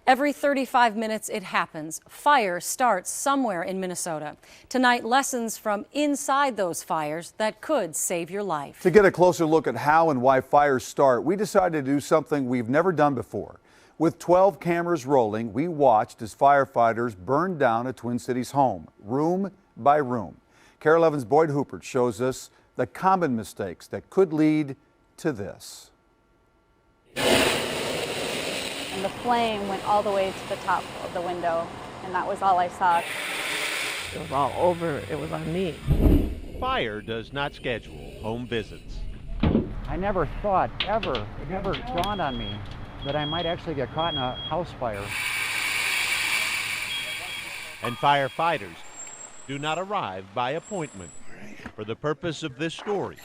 Every 35 minutes it happens. Fire starts somewhere in Minnesota. Tonight, lessons from inside those fires that could save your life. To get a closer look at how and why fires start, we decided to do something we've never done before. With 12 cameras rolling, we watched as firefighters burned down a Twin Cities home, room by room. KARE 11's Boyd Hooper shows us the common mistakes that could lead to this. And the flame went all the way to the top of the window, and that was all I saw. It was all over. It was on me. Fire does not schedule home visits. I never thought ever, it never dawned on me that I might actually get caught in a house fire. And firefighters do not arrive by appointment. For the purpose of this story,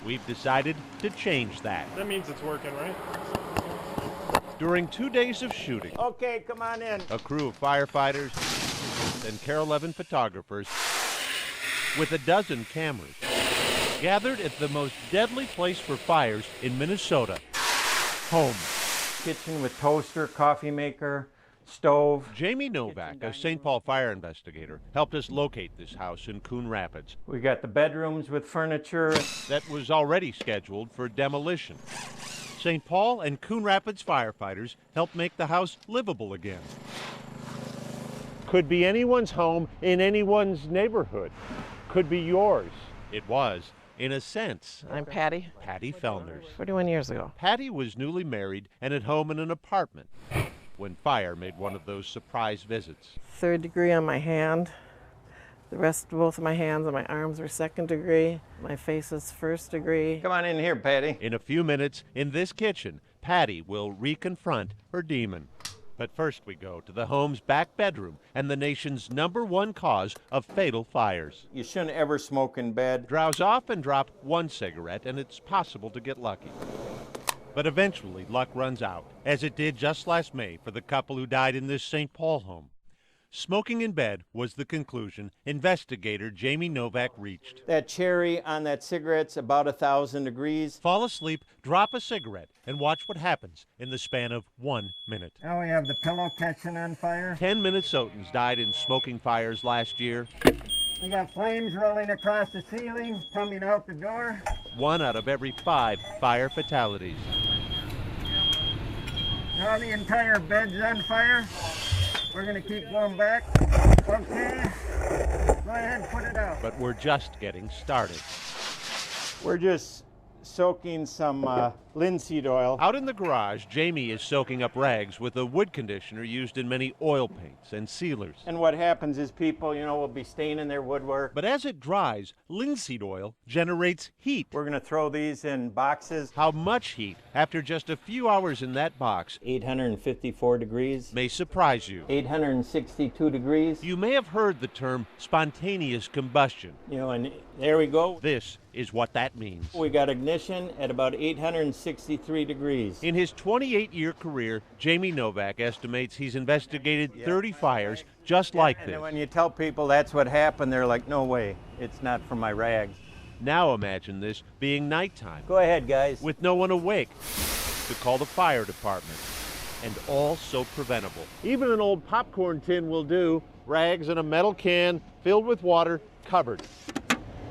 we've decided to change that. That means it's working, right? During 2 days of shooting, okay, come on in. a crew of firefighters and KARE 11 photographers with a dozen cameras gathered at the most deadly place for fires in Minnesota, home. Kitchen with toaster, coffee maker, stove. Jamie Novak, a St. Paul fire investigator, helped us locate this house in Coon Rapids We got the bedrooms with furniture. that was already scheduled for demolition. St. Paul and Coon Rapids firefighters helped make the house livable again. Could be anyone's home in anyone's neighborhood. Could be yours. It was, in a sense. I'm Patty, Patty Fellners. 41 years ago. Patty was newly married and at home in an apartment when fire made one of those surprise visits. 3rd degree on my hand. The rest of both of my hands and my arms were 2nd degree. My face is 1st degree. Come on in here, Patty. In a few minutes, in this kitchen, Patty will reconfront her demon. But first we go to the home's back bedroom and the nation's #1 cause of fatal fires. You shouldn't ever smoke in bed. Drowse off and drop one cigarette, and it's possible to get lucky. But eventually, luck runs out, as it did just last May for the couple who died in this St. Paul home. Smoking in bed was the conclusion investigator Jamie Novak reached. That cherry on that cigarette's about 1,000 degrees. Fall asleep, drop a cigarette, and watch what happens in the span of 1 minute. Now we have the pillow catching on fire. 10 Minnesotans died in smoking fires last year. We got flames rolling across the ceiling, coming out the door. 1 out of every 5 fire fatalities. Now the entire bed's on fire. We're gonna keep going back. Okay, go ahead and put it out. But we're just getting started. We're just soaking some linseed oil. Out in the garage, Jamie is soaking up rags with a wood conditioner used in many oil paints and sealers. And what happens is people, will be staining their woodwork. But as it dries, linseed oil generates heat. We're gonna throw these in boxes. How much heat, after just a few hours in that box, 854 degrees. may surprise you. 862 degrees. You may have heard the term spontaneous combustion. And there we go. This is what that means. We got ignition at about 863 degrees. In his 28-year career, Jamie Novak estimates he's investigated 30 fires just like this. And when you tell people that's what happened, they're like, no way, it's not from my rags. Now imagine this being nighttime, Go ahead, guys. with no one awake to call the fire department, and all so preventable. Even an old popcorn tin will do, rags in a metal can filled with water, covered.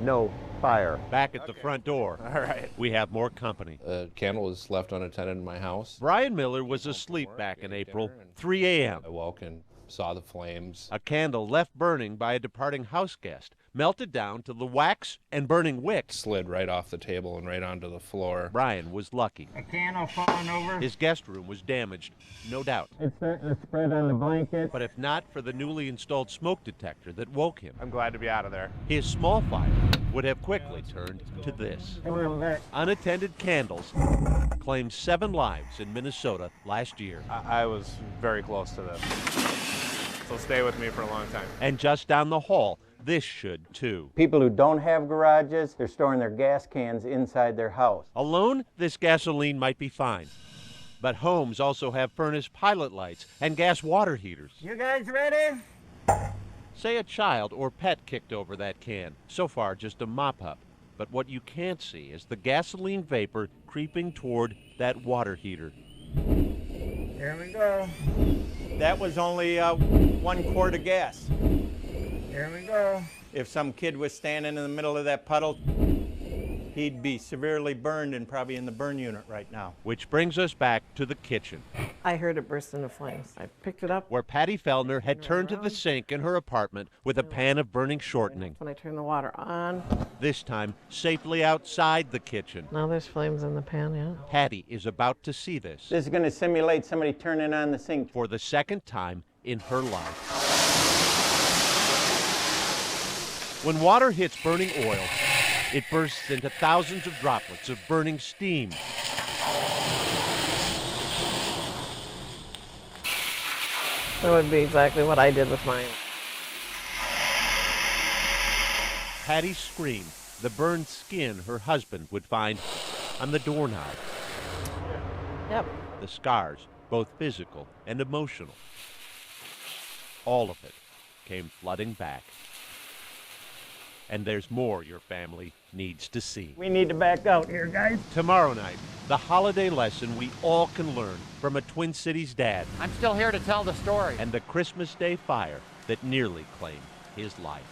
No fire. Back at the front door, All right. we have more company. A candle was left unattended in my house. Brian Miller was asleep back in April, 3 a.m. I woke and saw the flames. A candle left burning by a departing house guest melted down to the wax and burning wick. Slid right off the table and right onto the floor. Brian was lucky. A candle falling over. His guest room was damaged, no doubt. It's starting to spread on the blanket. But if not for the newly installed smoke detector that woke him, I'm glad to be out of there. his small fire would have quickly turned to this. Come on back. Unattended candles claimed 7 lives in Minnesota last year. I was very close to this. So stay with me for a long time. And just down the hall, this should too. People who don't have garages, they're storing their gas cans inside their house. Alone, this gasoline might be fine. But homes also have furnace pilot lights and gas water heaters. You guys ready? Say a child or pet kicked over that can. So far, just a mop-up. But what you can't see is the gasoline vapor creeping toward that water heater. Here we go. That was only 1 quart of gas. Here we go. If some kid was standing in the middle of that puddle, he'd be severely burned and probably in the burn unit right now. Which brings us back to the kitchen, I heard it burst into flames. I picked it up. where Patty Fellner had turned to the sink in her apartment with a pan of burning shortening. When I turned the water on, This time, safely outside the kitchen. now there's flames in the pan, yeah. Patty is about to see this This is going to simulate somebody turning on the sink. for the second time in her life. When water hits burning oil, it bursts into thousands of droplets of burning steam. That would be exactly what I did with mine. Patty screamed the burned skin her husband would find on the doorknob. Yep. The scars, both physical and emotional. All of it came flooding back. And there's more your family needs to see. We need to back out here, guys. Tomorrow night, the holiday lesson we all can learn from a Twin Cities dad I'm still here to tell the story. and the Christmas Day fire that nearly claimed his life.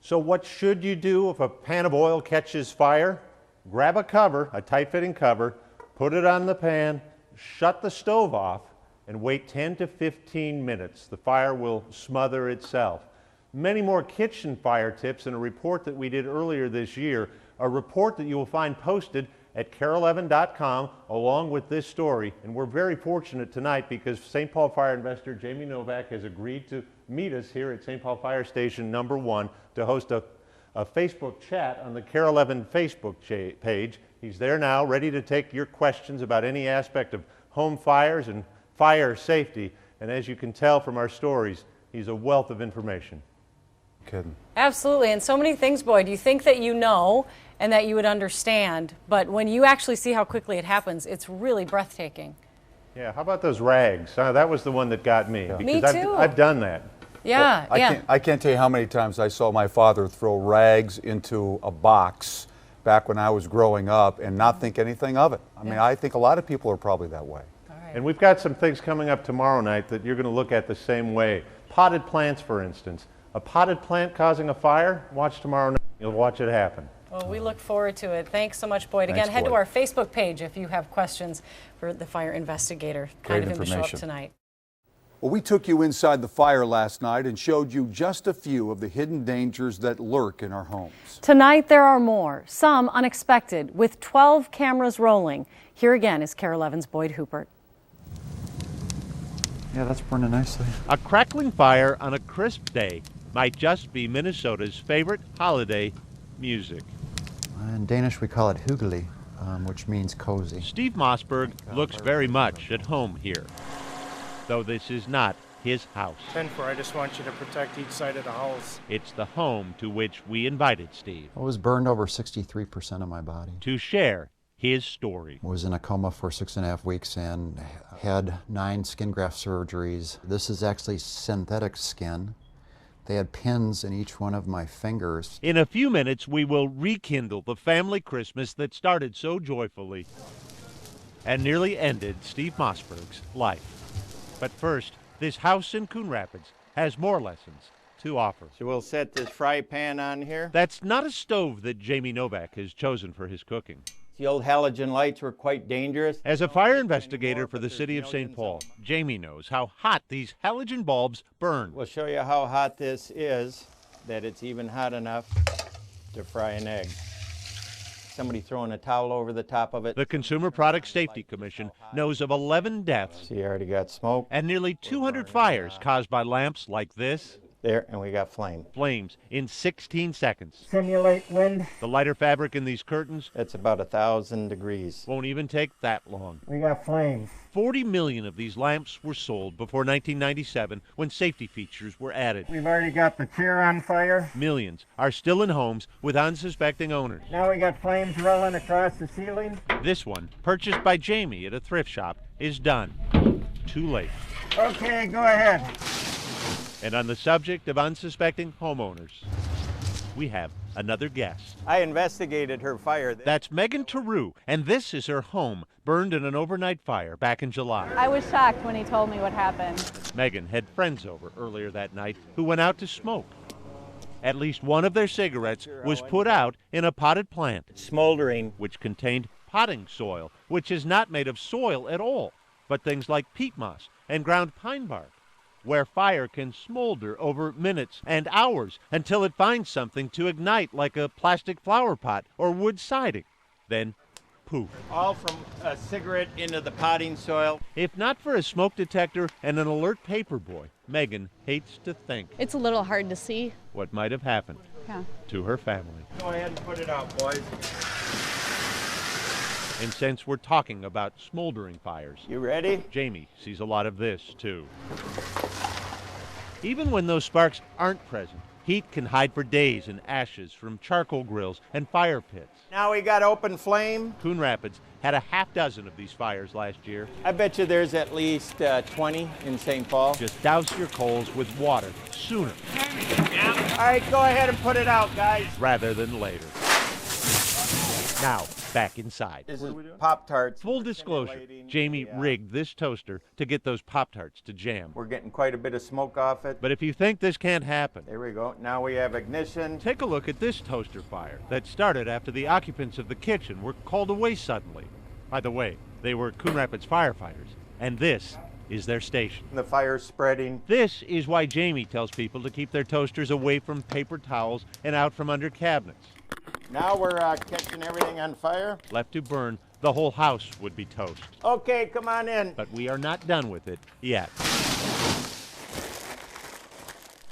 So what should you do if a pan of oil catches fire? Grab a cover, a tight-fitting cover, put it on the pan, shut the stove off, and wait 10 to 15 minutes. The fire will smother itself. Many more kitchen fire tips in a report that we did earlier this year, a report that you will find posted at carol11.com along with this story. And we're very fortunate tonight because St. Paul Fire Investor Jamie Novak has agreed to meet us here at St. Paul Fire Station #1 to host a Facebook chat on the Carol 11 Facebook page. He's there now, ready to take your questions about any aspect of home fires and fire safety. And as you can tell from our stories, he's a wealth of information. Kidding. Absolutely, and so many things, Boyd. You think that you know and that you would understand, but when you actually see how quickly it happens, it's really breathtaking. Yeah, how about those rags? That was the one that got me. Because Me too. I've done that. Yeah, Well, I can't tell you how many times I saw my father throw rags into a box back when I was growing up and not think anything of it. I mean, I think a lot of people are probably that way. And we've got some things coming up tomorrow night that you're going to look at the same way. Potted plants, for instance. A potted plant causing a fire? Watch tomorrow night. You'll watch it happen. Well, we look forward to it. Thanks so much, Boyd. Thanks, Again, head to Boyd. our Facebook page if you have questions for the fire investigator. Great Kind of him to show up information. tonight. Well, we took you inside the fire last night and showed you just a few of the hidden dangers that lurk in our homes. Tonight there are more, some unexpected, with 12 cameras rolling. Here again is Carol 11's Boyd Hooper. Yeah, that's burning nicely. A crackling fire on a crisp day might just be Minnesota's favorite holiday music. In Danish, we call it hyggelig, which means cozy. Steve Mossberg looks very much at home here, though this is not his house. 10-4, I just want you to protect each side of the house. It's the home to which we invited Steve I was burned over 63% of my body. to share his story. Was in a coma for 6.5 weeks and had 9 skin graft surgeries. This is actually synthetic skin. They had pins in each one of my fingers. In a few minutes, we will rekindle the family Christmas that started so joyfully and nearly ended Steve Mossberg's life. But first, this house in Coon Rapids has more lessons to offer. So we'll set this fry pan on here. That's not a stove that Jamie Novak has chosen for his cooking. The old halogen lights were quite dangerous. As a fire investigator for the city of St. Paul, Jamie knows how hot these halogen bulbs burn. We'll show you how hot this is, that it's even hot enough to fry an egg. Somebody throwing a towel over the top of it. The Consumer Product Safety Commission knows of 11 deaths See, you already got smoke. and nearly 200 fires caused by lamps like this. There, and we got flame. Flames in 16 seconds. Simulate wind. The lighter fabric in these curtains It's about 1,000 degrees. won't even take that long. We got flames. 40 million of these lamps were sold before 1997 when safety features were added. We've already got the chair on fire. Millions are still in homes with unsuspecting owners. Now we got flames rolling across the ceiling. This one, purchased by Jamie at a thrift shop, is done. Too late. Okay, go ahead. And on the subject of unsuspecting homeowners, we have another guest. I investigated her fire. That's Megan Tarou, and this is her home, burned in an overnight fire back in July. I was shocked when he told me what happened. Megan had friends over earlier that night who went out to smoke. At least one of their cigarettes was put out in a potted plant, smoldering, which contained potting soil, which is not made of soil at all, but things like peat moss and ground pine bark, where fire can smolder over minutes and hours until it finds something to ignite, like a plastic flower pot or wood siding. Then, poof. All from a cigarette into the potting soil. If not for a smoke detector and an alert paper boy, Megan hates to think It's a little hard to see. what might have happened to her family. Go ahead and put it out, boys. And since we're talking about smoldering fires, you ready? Jamie sees a lot of this, too. Even when those sparks aren't present, heat can hide for days in ashes from charcoal grills and fire pits. Now we got open flame. Coon Rapids had a half dozen of these fires last year. I bet you there's at least 20 in St. Paul. Just douse your coals with water sooner. All right, go ahead and put it out, guys. Rather than later. Now, back inside. This is Pop-Tarts. Full disclosure, Jamie rigged this toaster to get those Pop-Tarts to jam. We're getting quite a bit of smoke off it. But if you think this can't happen, there we go. Now we have ignition. Take a look at this toaster fire that started after the occupants of the kitchen were called away suddenly. By the way, they were Coon Rapids firefighters, and this is their station. The fire's spreading. This is why Jamie tells people to keep their toasters away from paper towels and out from under cabinets. Now we're catching everything on fire. Left to burn, the whole house would be toast. Okay, come on in. But we are not done with it yet.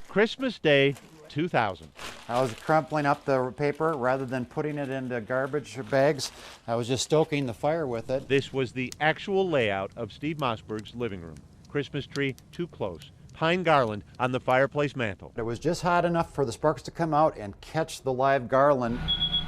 Christmas Day 2000. I was crumpling up the paper rather than putting it into garbage bags. I was just stoking the fire with it. This was the actual layout of Steve Mossberg's living room. Christmas tree too close. Pine garland on the fireplace mantel. It was just hot enough for the sparks to come out and catch the live garland.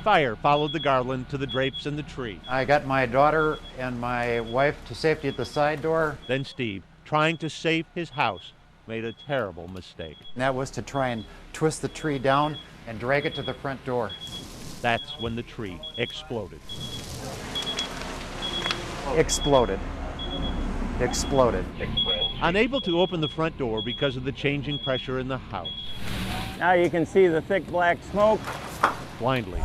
Fire followed the garland to the drapes and the tree. I got my daughter and my wife to safety at the side door. Then Steve, trying to save his house, made a terrible mistake. And that was to try and twist the tree down and drag it to the front door. That's when the tree exploded. Exploded. Unable to open the front door because of the changing pressure in the house. Now you can see the thick black smoke. Blindly,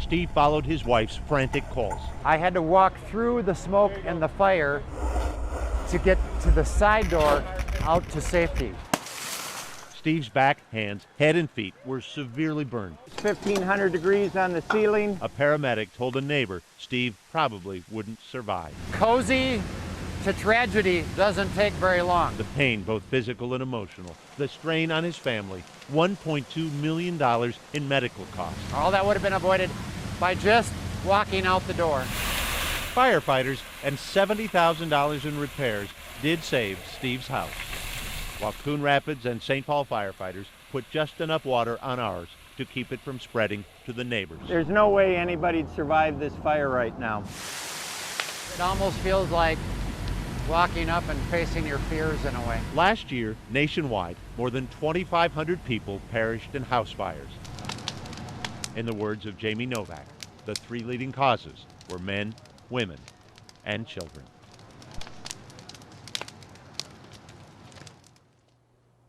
Steve followed his wife's frantic calls. I had to walk through the smoke and the fire to get to the side door out to safety. Steve's back, hands, head, and feet were severely burned. It's 1,500 degrees on the ceiling. A paramedic told a neighbor Steve probably wouldn't survive. Cozy to tragedy doesn't take very long. The pain, both physical and emotional, the strain on his family, $1.2 million in medical costs. All that would have been avoided by just walking out the door. Firefighters and $70,000 in repairs did save Steve's house, while Coon Rapids and St. Paul firefighters put just enough water on ours to keep it from spreading to the neighbors. There's no way anybody'd survive this fire right now. It almost feels like walking up and facing your fears in a way. Last year, nationwide, more than 2,500 people perished in house fires. In the words of Jamie Novak, the three leading causes were men, women, and children.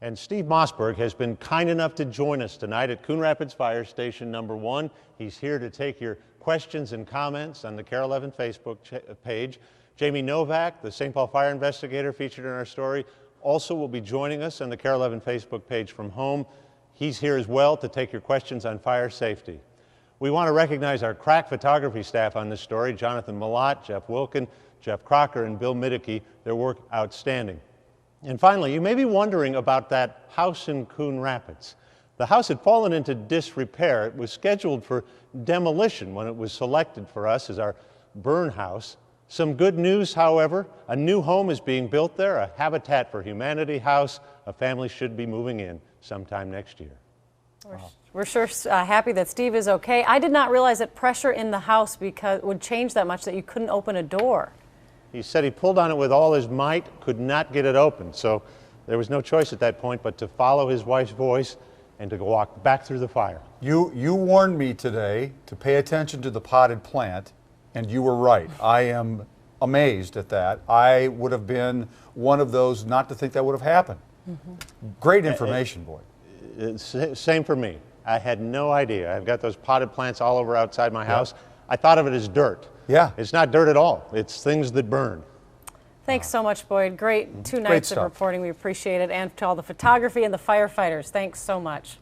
And Steve Mossberg has been kind enough to join us tonight at Coon Rapids Fire Station number 1. He's here to take your questions and comments on the KARE 11 Facebook page. Jamie Novak, the St. Paul fire investigator featured in our story, also will be joining us on the KARE 11 Facebook page from home. He's here as well to take your questions on fire safety. We want to recognize our crack photography staff on this story, Jonathan Malott, Jeff Wilkin, Jeff Crocker, and Bill Middeke. Their work outstanding. And finally, you may be wondering about that house in Coon Rapids. The house had fallen into disrepair. It was scheduled for demolition when it was selected for us as our burn house. Some good news, however, a new home is being built there, a Habitat for Humanity house. A family should be moving in sometime next year. We're sure happy that Steve is okay. I did not realize that pressure in the house would change that much that you couldn't open a door. He said he pulled on it with all his might, could not get it open. So there was no choice at that point but to follow his wife's voice and to go walk back through the fire. You warned me today to pay attention to the potted plant, and you were right. I am amazed at that. I would have been one of those not to think that would have happened. Great information, Boyd. Same for me. I had no idea. I've got those potted plants all over outside my house. I thought of it as dirt. Yeah. It's not dirt at all. It's things that burn. Thanks so much, Boyd. Great 2 nights of reporting. We appreciate it. And to all the photography and the firefighters, thanks so much.